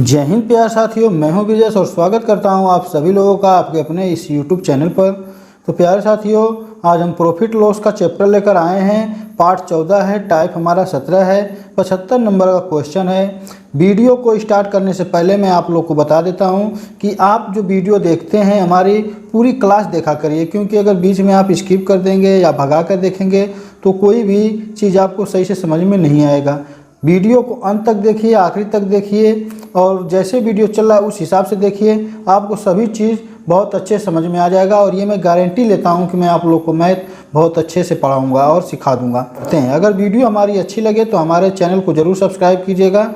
जय हिंद प्यार साथियों, मैं हूं विजय और स्वागत करता हूं आप सभी लोगों का आपके अपने इस YouTube चैनल पर। तो प्यारे साथियों, आज हम प्रॉफिट लॉस का चैप्टर लेकर आए हैं। पार्ट 14 है, टाइप हमारा 17 है, 75 नंबर का क्वेश्चन है। वीडियो को स्टार्ट करने से पहले मैं आप लोग को बता देता हूं कि आप जो वीडियो देखते हैं हमारी पूरी क्लास देखा करिए, क्योंकि अगर बीच में आप स्किप कर देंगे या भगा कर देखेंगे तो कोई भी चीज़ आपको सही से समझ में नहीं आएगा। वीडियो को अंत तक देखिए, आखिरी तक देखिए और जैसे वीडियो चल रहा है उस हिसाब से देखिए, आपको सभी चीज़ बहुत अच्छे समझ में आ जाएगा। और ये मैं गारंटी लेता हूँ कि मैं आप लोग को मैथ बहुत अच्छे से पढ़ाऊँगा और सिखा दूँगा। अगर वीडियो हमारी अच्छी लगे तो हमारे चैनल को ज़रूर सब्सक्राइब कीजिएगा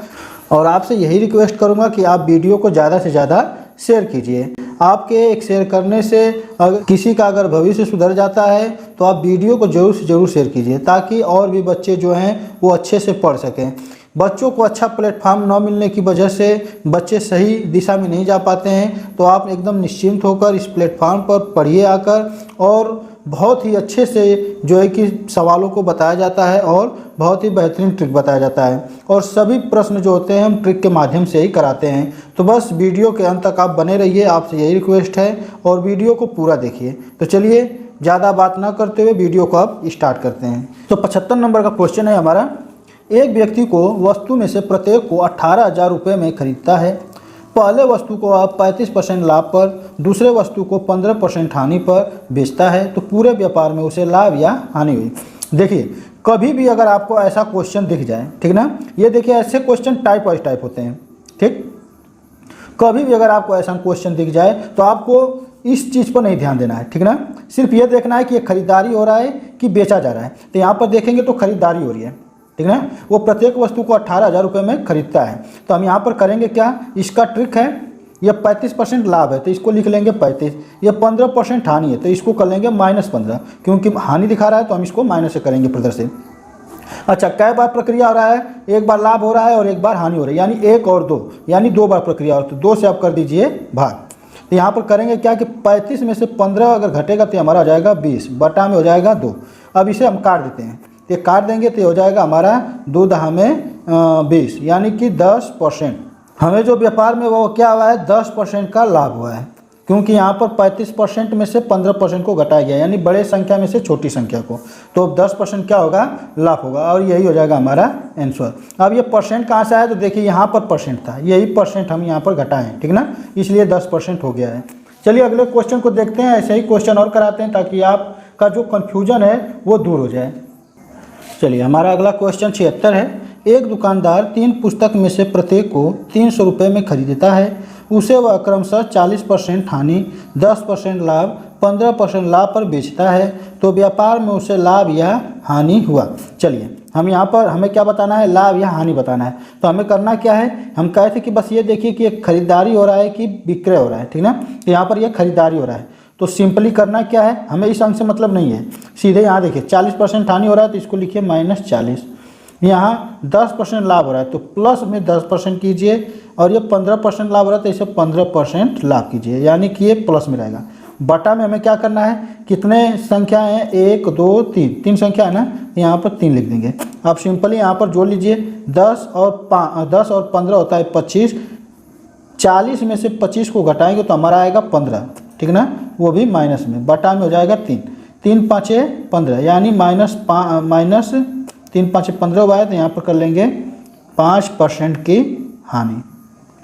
और आपसे यही रिक्वेस्ट करूँगा कि आप वीडियो को ज़्यादा से ज़्यादा शेयर कीजिए। आपके एक शेयर करने से अगर किसी का अगर भविष्य सुधर जाता है तो आप वीडियो को ज़रूर से ज़रूर शेयर कीजिए, ताकि और भी बच्चे जो हैं वो अच्छे से पढ़ सकें। बच्चों को अच्छा प्लेटफॉर्म न मिलने की वजह से बच्चे सही दिशा में नहीं जा पाते हैं, तो आप एकदम निश्चिंत होकर इस प्लेटफॉर्म पर पढ़िए आकर, और बहुत ही अच्छे से जो है कि सवालों को बताया जाता है और बहुत ही बेहतरीन ट्रिक बताया जाता है, और सभी प्रश्न जो होते हैं हम ट्रिक के माध्यम से ही कराते हैं। तो बस वीडियो के अंत तक आप बने रहिए, आपसे यही रिक्वेस्ट है, और वीडियो को पूरा देखिए। तो चलिए ज़्यादा बात ना करते हुए वीडियो को आप स्टार्ट करते हैं। तो 75 नंबर का क्वेश्चन है हमारा। एक व्यक्ति को वस्तु में से प्रत्येक को 18,000 रुपये में खरीदता है। पहले वस्तु को आप 35% लाभ पर, दूसरे वस्तु को 15% हानि पर बेचता है, तो पूरे व्यापार में उसे लाभ या हानि हुई। देखिए, कभी भी अगर आपको ऐसा क्वेश्चन दिख जाए, ठीक ना, ये देखिए ऐसे क्वेश्चन टाइप वाइज टाइप होते हैं, ठीक। कभी भी अगर आपको ऐसा क्वेश्चन दिख जाए तो आपको इस चीज़ पर नहीं ध्यान देना है, ठीक ना। सिर्फ ये देखना है कि ये खरीदारी हो रहा है कि बेचा जा रहा है। तो यहाँ पर देखेंगे तो खरीदारी हो रही है, ठीक है। वो प्रत्येक वस्तु को 18,000 रुपये में खरीदता है। तो हम यहाँ पर करेंगे क्या, इसका ट्रिक है, ये 35% लाभ है तो इसको लिख लेंगे 35, ये 15% हानि है तो इसको कर लेंगे -15, क्योंकि हानि दिखा रहा है तो हम इसको माइनस से करेंगे प्रदर्शित। अच्छा, कै बार प्रक्रिया हो रहा है, एक बार लाभ हो रहा है और एक बार हानि हो रही है, यानी 1 और 2, यानी 2 बार प्रक्रिया हो, तो 2 से आप कर दीजिए भाग। तो यहाँ पर करेंगे क्या कि 35 में से 15 अगर घटेगा तो हमारा हो जाएगा 20, बटा में हो जाएगा 2। अब इसे हम काट देते हैं, ये काट देंगे तो हो जाएगा हमारा 2 दहा में 20, यानी कि 10%। हमें जो व्यापार में वो क्या हुआ है, 10% का लाभ हुआ है, क्योंकि यहाँ पर 35% में से 15% को घटाया गया, यानी बड़े संख्या में से छोटी संख्या को, तो 10% क्या होगा, लाभ होगा, और यही हो जाएगा हमारा आंसर। अब ये परसेंट कहाँ से आया, तो देखिए यहाँ पर परसेंट था, यही परसेंट हम यहाँ पर घटाए हैं, ठीक ना, इसलिए 10% हो गया है। चलिए अगले क्वेश्चन को देखते हैं। ऐसे ही क्वेश्चन और कराते हैं ताकि आपका जो कन्फ्यूजन है वो दूर हो जाए। चलिए हमारा अगला क्वेश्चन 76 है। एक दुकानदार 3 पुस्तक में से प्रत्येक को 300 रुपये में खरीदता है। उसे वह क्रमशः 40% हानि, 10% लाभ, 15% लाभ पर बेचता है, तो व्यापार में उसे लाभ या हानि हुआ। चलिए हम यहाँ पर हमें क्या बताना है, लाभ या हानि बताना है। तो हमें करना क्या है, हम कहे थे कि बस ये देखिए कि एक खरीदारी हो रहा है कि विक्रय हो रहा है, ठीक ना। तो यहाँ पर यह खरीदारी हो रहा है, तो सिंपली करना क्या है, हमें इस अंक से मतलब नहीं है, सीधे यहाँ देखिए 40% हानि हो रहा है तो इसको लिखिए -40। यहाँ 10% लाभ हो रहा है तो प्लस में 10% कीजिए, और ये 15% लाभ हो रहा है तो इसे 15% लाभ कीजिए, यानी कि ये प्लस में रहेगा। बटा में हमें क्या करना है, कितने संख्या हैं, 1 2 3, 3 संख्या है ना, यहाँ पर 3 लिख देंगे। आप सिंपली यहाँ पर जोड़ लीजिए, 10 और 15 होता है 25, 40 में से 25 को घटाएंगे तो हमारा आएगा 15, ठीक ना, वो भी माइनस में, बटा में हो जाएगा 3, 3 5 15, यानी माइनस 3 5 15 हुआ है, तो यहाँ पर कर लेंगे 5% की हानि,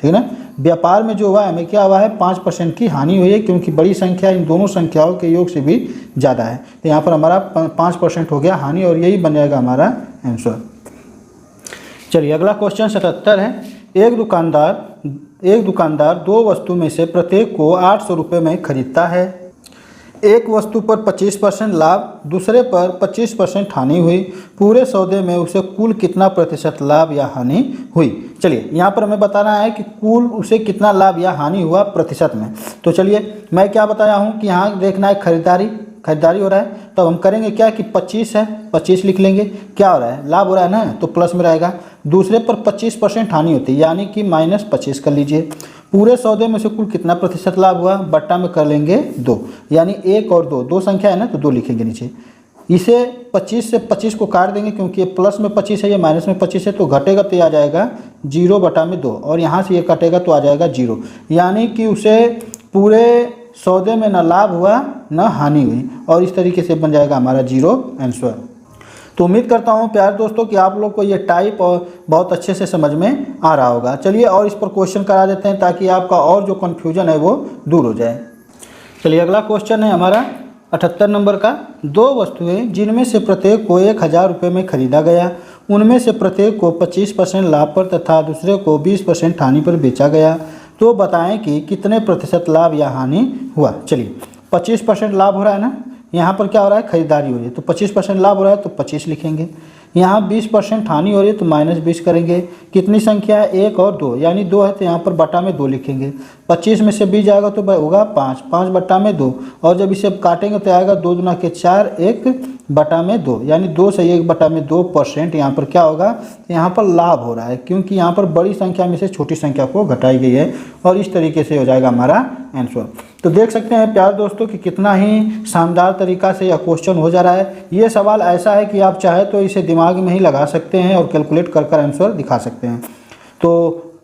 ठीक है ना। व्यापार में जो हुआ है हमें क्या हुआ है, 5% की हानि हुई है, क्योंकि बड़ी संख्या इन दोनों संख्याओं के योग से भी ज़्यादा है, तो यहाँ पर हमारा 5% हो गया हानि, और यही बन जाएगा हमारा आंसर। चलिए अगला क्वेश्चन 77 है। एक दुकानदार 2 वस्तु में से प्रत्येक को 800 रुपये में खरीदता है। एक वस्तु पर 25% लाभ, दूसरे पर 25% हानि हुई। पूरे सौदे में उसे कुल कितना प्रतिशत लाभ या हानि हुई। चलिए यहाँ पर हमें बताना है कि कुल उसे कितना लाभ या हानि हुआ प्रतिशत में। तो चलिए मैं क्या बताया हूँ कि यहाँ देखना है खरीदारी हो रहा है, तो हम करेंगे क्या कि 25 है, 25 लिख लेंगे। क्या हो रहा है, लाभ हो रहा है ना, तो प्लस में रहेगा। दूसरे पर 25% हानि होती है, यानी कि -25 कर लीजिए। पूरे सौदे में से कुल कितना प्रतिशत लाभ हुआ, बट्टा में कर लेंगे 2, यानी 1 और 2, 2 संख्या है ना तो 2 लिखेंगे नीचे। इसे 25 से 25 को काट देंगे, क्योंकि ये प्लस में 25 है, ये माइनस में 25 है, तो घटेगा तो ये आ जाएगा 0/2, और यहाँ से ये कटेगा तो आ जाएगा 0। यानी कि उसे पूरे सौदे में न लाभ हुआ न हानि हुई, और इस तरीके से बन जाएगा हमारा 0 आंसर। तो उम्मीद करता हूँ प्यारे दोस्तों कि आप लोग को ये टाइप और बहुत अच्छे से समझ में आ रहा होगा। चलिए और इस पर क्वेश्चन करा देते हैं, ताकि आपका और जो कन्फ्यूजन है वो दूर हो जाए। चलिए अगला क्वेश्चन है हमारा 78 नंबर का। दो वस्तुएं जिनमें से प्रत्येक को 1000 रुपये में खरीदा गया, उनमें से प्रत्येक को 25% लाभ पर तथा दूसरे को 20% हानि पर बेचा गया, तो बताएं कि कितने प्रतिशत लाभ या हानि हुआ। चलिए 25% लाभ हो रहा है ना, यहाँ पर क्या हो रहा है, खरीदारी हो रही है, तो 25% लाभ हो रहा है तो 25 लिखेंगे। यहाँ 20% हानि हो रही है तो -20 करेंगे। कितनी संख्या है, 1 और 2, यानी 2 है तो यहाँ पर बटा में 2 लिखेंगे। 25 में से 20 जाएगा तो होगा 5, 5/2, और जब इसे काटेंगे तो आएगा 2 दूना के 4, 1/2, यानी 2 से 1/2% यहाँ पर क्या होगा, यहाँ पर लाभ हो रहा है, क्योंकि यहाँ पर बड़ी संख्या में से छोटी संख्या को घटाई गई है, और इस तरीके से हो जाएगा हमारा आंसर। तो देख सकते हैं प्यारे दोस्तों कि कितना ही शानदार तरीका से यह क्वेश्चन हो जा रहा है। ये सवाल ऐसा है कि आप चाहे तो इसे दिमाग में ही लगा सकते हैं और कैलकुलेट कर आंसर दिखा सकते हैं। तो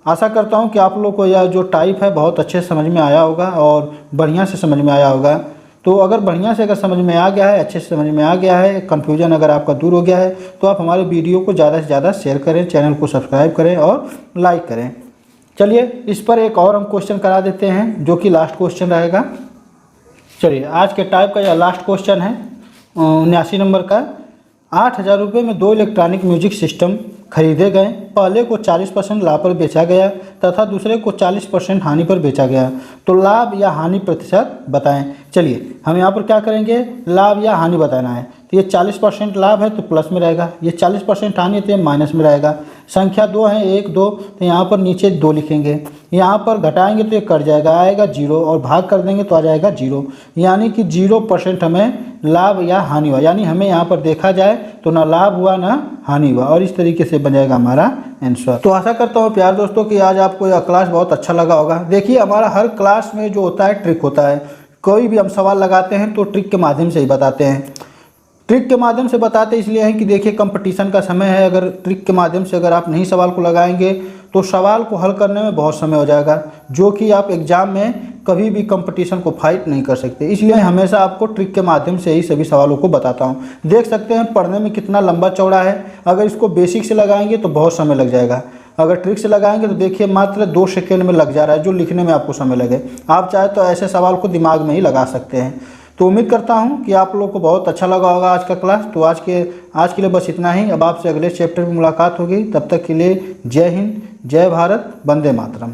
आशा करता हूं कि आप लोग को यह जो टाइप है बहुत अच्छे से समझ में आया होगा और बढ़िया से समझ में आया होगा। तो अगर बढ़िया से अगर समझ में आ गया है, अच्छे से समझ में आ गया है, कन्फ्यूजन अगर आपका दूर हो गया है, तो आप हमारे वीडियो को ज़्यादा से ज़्यादा शेयर करें, चैनल को सब्सक्राइब करें और लाइक करें। चलिए इस पर एक और हम क्वेश्चन करा देते हैं, जो कि लास्ट क्वेश्चन रहेगा। चलिए आज के टाइप का यह लास्ट क्वेश्चन है 79 नंबर का। 8000 रुपये में 2 इलेक्ट्रॉनिक म्यूजिक सिस्टम खरीदे गए। पहले को 40% लाभ पर बेचा गया तथा दूसरे को 40% हानि पर बेचा गया, तो लाभ या हानि प्रतिशत बताएं। चलिए हम यहाँ पर क्या करेंगे, लाभ या हानि बताना है। तो ये 40% लाभ है तो प्लस में रहेगा, ये 40% हानि है तो ये माइनस में रहेगा। संख्या 2 है, 1 2, तो यहाँ पर नीचे 2 लिखेंगे। यहाँ पर घटाएंगे तो ये कट जाएगा, आएगा 0, और भाग कर देंगे तो आ जाएगा 0, यानी कि 0% हमें लाभ या हानि हुआ। यानी हमें यहाँ पर देखा जाए तो ना लाभ हुआ ना हानि हुआ, और इस तरीके से बन जाएगा हमारा आंसर। तो आशा करता हूँ प्यारे दोस्तों कि आज आपको यह क्लास बहुत अच्छा लगा होगा। देखिए हमारा हर क्लास में जो होता है ट्रिक होता है। कोई भी हम सवाल लगाते हैं तो ट्रिक के माध्यम से ही बताते हैं। ट्रिक के माध्यम से बताते इसलिए हैं कि देखिए कंपटीशन का समय है। अगर ट्रिक के माध्यम से अगर आप नहीं सवाल को लगाएंगे तो सवाल को हल करने में बहुत समय हो जाएगा, जो कि आप एग्जाम में कभी भी कंपटीशन को फाइट नहीं कर सकते। इसलिए हमेशा आपको ट्रिक के माध्यम से ही सभी सवालों को बताता हूं। देख सकते हैं पढ़ने में कितना लंबा चौड़ा है। अगर इसको बेसिक से लगाएंगे तो बहुत समय लग जाएगा, अगर ट्रिक से लगाएंगे तो देखिए मात्र 2 सेकेंड में लग जा रहा है, जो लिखने में आपको समय लगे। आप चाहे तो ऐसे सवाल को दिमाग में ही लगा सकते हैं। तो उम्मीद करता हूं कि आप लोगों को बहुत अच्छा लगा होगा आज का क्लास। तो आज के लिए बस इतना ही। अब आपसे अगले चैप्टर में मुलाकात होगी। तब तक के लिए जय हिंद, जय भारत, वंदे मातरम।